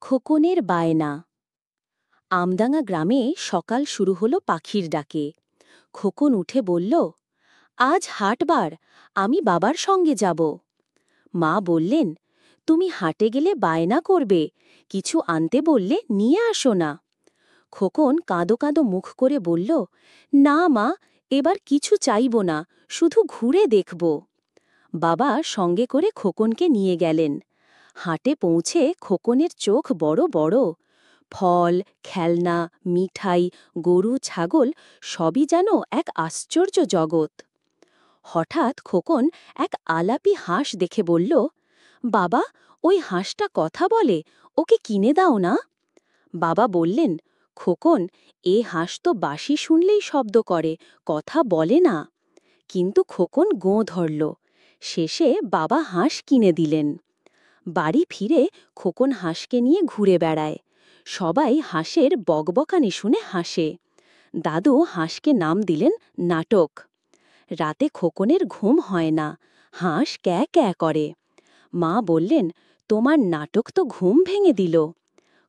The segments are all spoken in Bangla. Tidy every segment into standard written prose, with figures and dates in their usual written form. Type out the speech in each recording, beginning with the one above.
খোকনের বায়না। আমডাঙ্গা গ্রামে সকাল শুরু হলো পাখির ডাকে। খোকন উঠে বলল, আজ হাটবার, আমি বাবার সঙ্গে যাব। মা বললেন, তুমি হাটে গেলে বায়না করবে, কিছু আনতে বললে নিয়ে আসো না। খোকন কাঁদো কাঁদো মুখ করে বলল, না মা, এবার কিছু চাইব না, শুধু ঘুরে দেখব। বাবা সঙ্গে করে খোকনকে নিয়ে গেলেন। হাটে পৌঁছে খোকনের চোখ বড় বড়। ফল, খেলনা, মিঠাই, গরু, ছাগল সবই যেন এক আশ্চর্য জগৎ। হঠাৎ খোকন এক আলাপি হাঁস দেখে বলল, বাবা, ওই হাঁসটা কথা বলে, ওকে কিনে দাও না। বাবা বললেন, খোকন, এ হাঁস তো বাঁশি শুনলেই শব্দ করে, কথা বলে না। কিন্তু খোকন গোঁ ধরল। শেষে বাবা হাঁস কিনে দিলেন। বাড়ি ফিরে খোকন হাঁসকে নিয়ে ঘুরে বেড়ায়। সবাই হাঁসের বকবকানি শুনে হাসে। দাদু হাঁসকে নাম দিলেন নাটক। রাতে খোকনের ঘুম হয় না, হাঁস ক্যা ক্যা করে। মা বললেন, তোমার নাটক তো ঘুম ভেঙে দিল।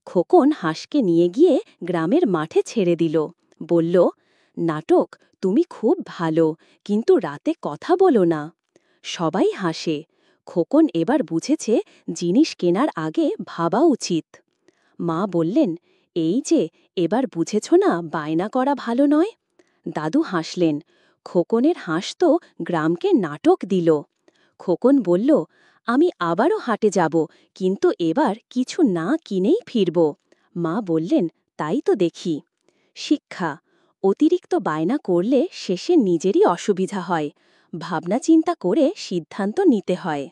খোকন হাঁসকে নিয়ে গিয়ে গ্রামের মাঠে ছেড়ে দিল। বলল, নাটক, তুমি খুব ভালো, কিন্তু রাতে কথা বলো না। সবাই হাসে। খোকন এবার বুঝেছে জিনিস কেনার আগে ভাবা উচিত। মা বললেন, এই যে, এবার বুঝেছ না বায়না করা ভালো নয়। দাদু হাসলেন, খোকনের হাঁস তো গ্রামকে নাটক দিল। খোকন বলল, আমি আবারও হাটে যাব, কিন্তু এবার কিছু না কিনেই ফিরব। মা বললেন, তাই তো দেখি। শিক্ষা: অতিরিক্ত বায়না করলে শেষে নিজেরই অসুবিধা হয়। ভাবনা চিন্তা করে সিদ্ধান্ত নিতে হয়।